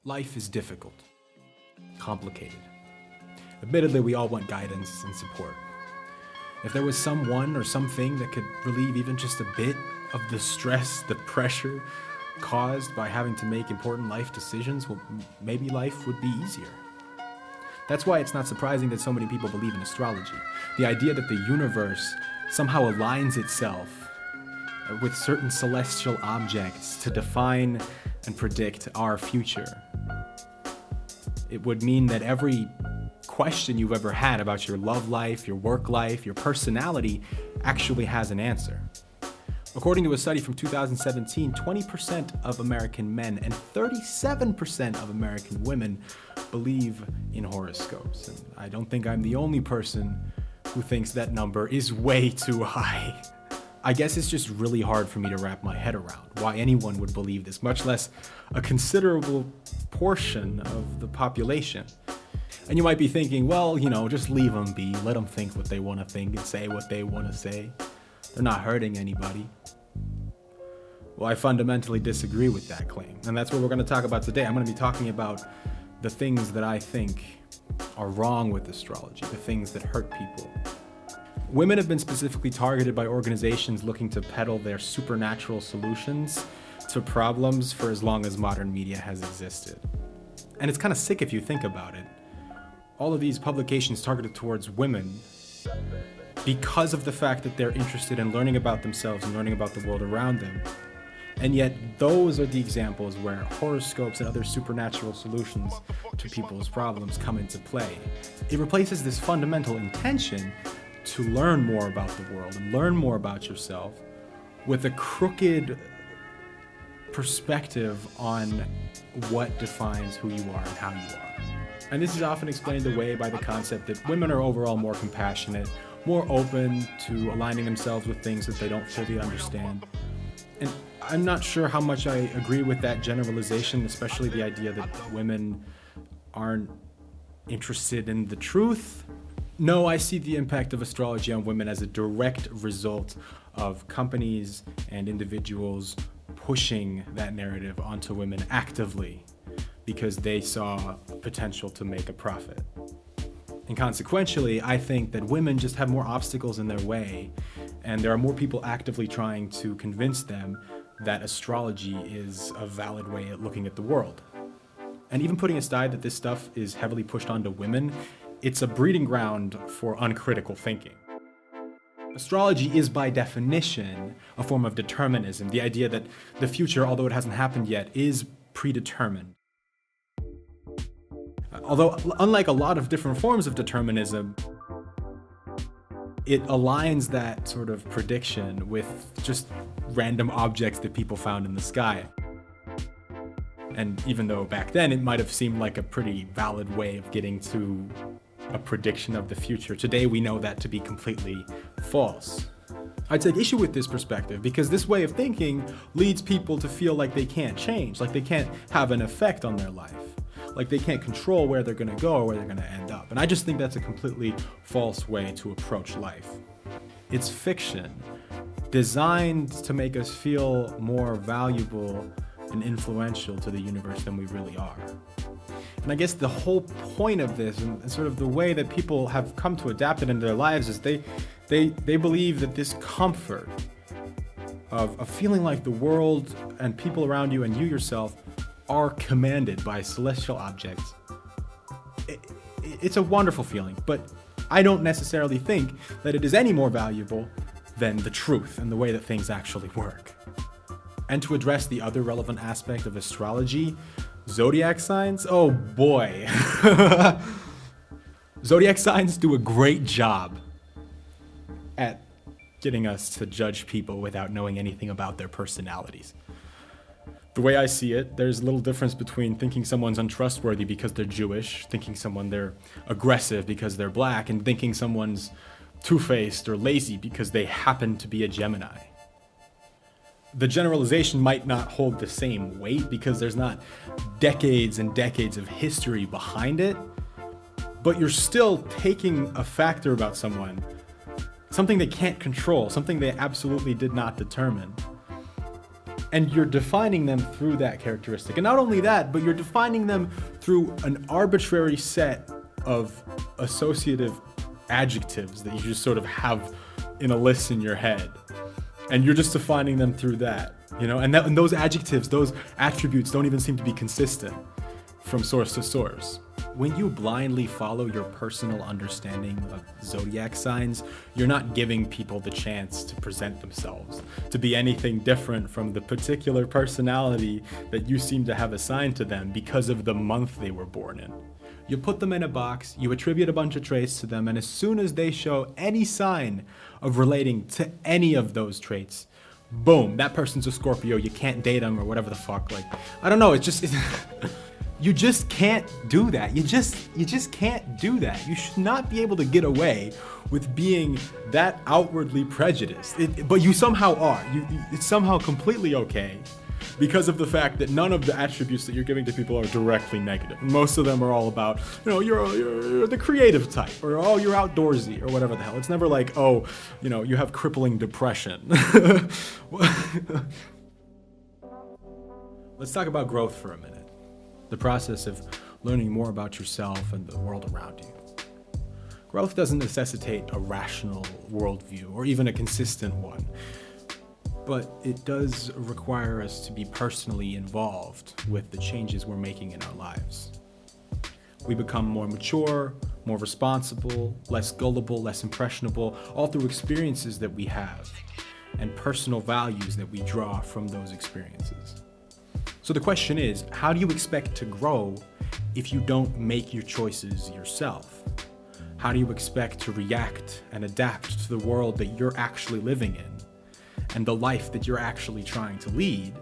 Life is difficult, complicated. Admittedly, we all want guidance and support. If there was someone or something that could relieve even just a bit of the stress, the pressure caused by having to make important life decisions, well, maybe life would be easier. That's why it's not surprising that so many people believe in astrology. The idea that the universe somehow aligns itself with certain celestial objects to define and predict our future. It would mean that every question you've ever had about your love life, your work life, your personality actually has an answer. According to a study from 2017, 20% of American men and 37% of American women believe in horoscopes. And I don't think I'm the only person who thinks that number is way too high. I guess it's just really hard for me to wrap my head around why anyone would believe this, much less a considerable portion of the population. And you might be thinking, well, just leave them be, let them think what they want to think and say what they want to say. They're not hurting anybody. Well, I fundamentally disagree with that claim, and that's what we're going to talk about today. I'm going to be talking about the things that I think are wrong with astrology, the things that hurt people. Women have been specifically targeted by organizations looking to peddle their supernatural solutions to problems for as long as modern media has existed. And it's kind of sick if you think about it. All of these publications targeted towards women because of the fact that they're interested in learning about themselves and learning about the world around them. And yet those are the examples where horoscopes and other supernatural solutions to people's problems come into play. It replaces this fundamental intention to learn more about the world and learn more about yourself with a crooked perspective on what defines who you are and how you are. And this is often explained away by the concept that women are overall more compassionate, more open to aligning themselves with things that they don't fully understand. And I'm not sure how much I agree with that generalization, especially the idea that women aren't interested in the truth. No, I see the impact of astrology on women as a direct result of companies and individuals pushing that narrative onto women actively because they saw potential to make a profit. And consequentially, I think that women just have more obstacles in their way, and there are more people actively trying to convince them that astrology is a valid way of looking at the world. And even putting aside that this stuff is heavily pushed onto women, it's a breeding ground for uncritical thinking. Astrology is by definition a form of determinism, the idea that the future, although it hasn't happened yet, is predetermined. Although, unlike a lot of different forms of determinism, it aligns that sort of prediction with just random objects that people found in the sky. And even though back then it might have seemed like a pretty valid way of getting to a prediction of the future, today we know that to be completely false. I take issue with this perspective because this way of thinking leads people to feel like they can't change, like they can't have an effect on their life, like they can't control where they're going to go or where they're going to end up. And I just think that's a completely false way to approach life. It's fiction designed to make us feel more valuable and influential to the universe than we really are. And I guess the whole point of this and sort of the way that people have come to adapt it into their lives is they believe that this comfort of feeling like the world and people around you and you yourself are commanded by celestial objects. It's a wonderful feeling, but I don't necessarily think that it is any more valuable than the truth and the way that things actually work. And to address the other relevant aspect of astrology, zodiac signs, oh boy. Zodiac signs do a great job at getting us to judge people without knowing anything about their personalities. The way I see it, there's a little difference between thinking someone's untrustworthy because they're Jewish, thinking they're aggressive because they're black, and thinking someone's two-faced or lazy because they happen to be a Gemini. The generalization might not hold the same weight because there's not decades and decades of history behind it, but you're still taking a factor about someone, something they can't control, something they absolutely did not determine, And you're defining them through that characteristic. And not only that, but you're defining them through an arbitrary set of associative adjectives that you just sort of have in a list in your head. And you're just defining them through that, and those adjectives, those attributes don't even seem to be consistent from source to source. When you blindly follow your personal understanding of zodiac signs, you're not giving people the chance to present themselves, to be anything different from the particular personality that you seem to have assigned to them because of the month they were born in. You put them in a box, you attribute a bunch of traits to them, and as soon as they show any sign of relating to any of those traits, boom, that person's a Scorpio, you can't date them or whatever the fuck. I don't know, you just can't do that. You just can't do that. You should not be able to get away with being that outwardly prejudiced. But you somehow are. It's somehow completely okay because of the fact that none of the attributes that you're giving to people are directly negative. Most of them are all about, you're the creative type, or you're outdoorsy, or whatever the hell. It's never like, you have crippling depression. Let's talk about growth for a minute. The process of learning more about yourself and the world around you. Growth doesn't necessitate a rational worldview or even a consistent one, but it does require us to be personally involved with the changes we're making in our lives. We become more mature, more responsible, less gullible, less impressionable, all through experiences that we have and personal values that we draw from those experiences. So the question is, how do you expect to grow if you don't make your choices yourself? How do you expect to react and adapt to the world that you're actually living in and the life that you're actually trying to lead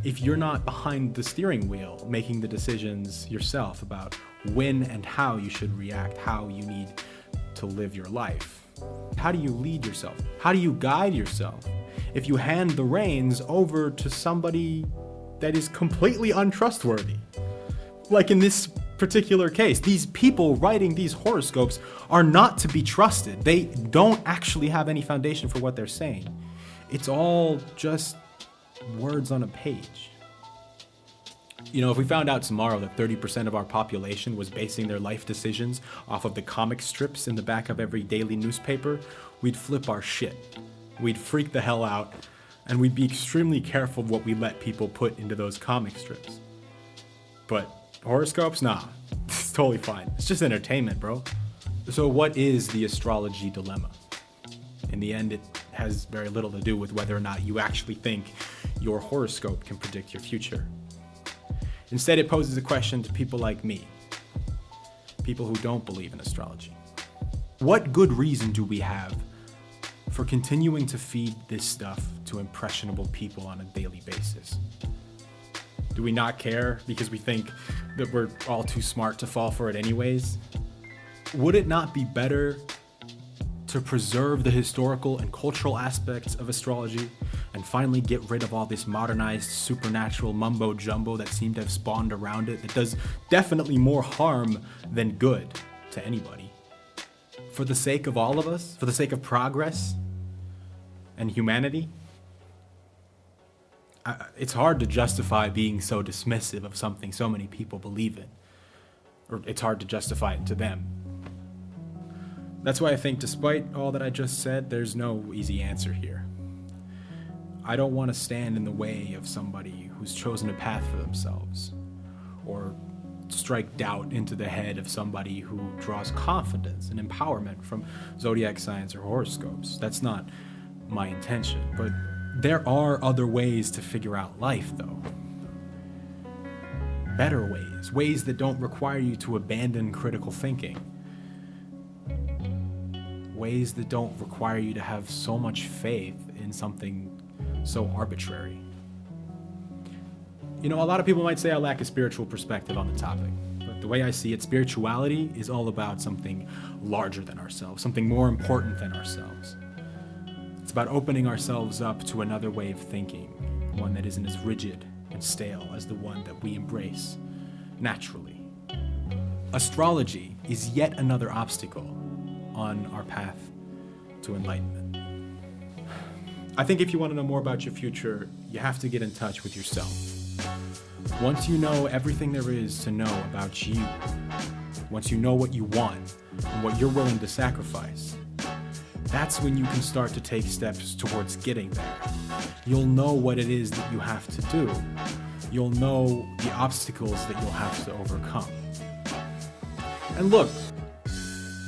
if you're not behind the steering wheel making the decisions yourself about when and how you should react, how you need to live your life? How do you lead yourself? How do you guide yourself if you hand the reins over to somebody that is completely untrustworthy? Like in this particular case, these people writing these horoscopes are not to be trusted. They don't actually have any foundation for what they're saying. It's all just words on a page. If we found out tomorrow that 30% of our population was basing their life decisions off of the comic strips in the back of every daily newspaper, we'd flip our shit. We'd freak the hell out, and we'd be extremely careful of what we let people put into those comic strips. But horoscopes? Nah, it's totally fine. It's just entertainment, bro. So what is the astrology dilemma? In the end, it has very little to do with whether or not you actually think your horoscope can predict your future. Instead, it poses a question to people like me, people who don't believe in astrology. What good reason do we have for continuing to feed this stuff to impressionable people on a daily basis? Do we not care because we think that we're all too smart to fall for it anyways? Would it not be better to preserve the historical and cultural aspects of astrology and finally get rid of all this modernized supernatural mumbo jumbo that seemed to have spawned around it that does definitely more harm than good to anybody? For the sake of all of us, for the sake of progress and humanity, it's hard to justify being so dismissive of something so many people believe in, or it's hard to justify it to them. That's why I think, despite all that I just said, there's no easy answer here. I don't want to stand in the way of somebody who's chosen a path for themselves, or strike doubt into the head of somebody who draws confidence and empowerment from zodiac signs or horoscopes. That's not my intention, but there are other ways to figure out life, though. Better ways, ways that don't require you to abandon critical thinking. Ways that don't require you to have so much faith in something so arbitrary. A lot of people might say I lack a spiritual perspective on the topic, but the way I see it, spirituality is all about something larger than ourselves, something more important than ourselves. It's about opening ourselves up to another way of thinking, one that isn't as rigid and stale as the one that we embrace naturally. Astrology is yet another obstacle on our path to enlightenment. I think if you want to know more about your future, you have to get in touch with yourself. Once you know everything there is to know about you, once you know what you want and what you're willing to sacrifice, that's when you can start to take steps towards getting there. You'll know what it is that you have to do. You'll know the obstacles that you'll have to overcome. And look,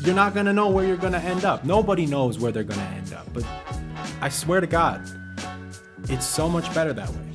you're not gonna know where you're gonna end up. Nobody knows where they're gonna end up, but I swear to God, it's so much better that way.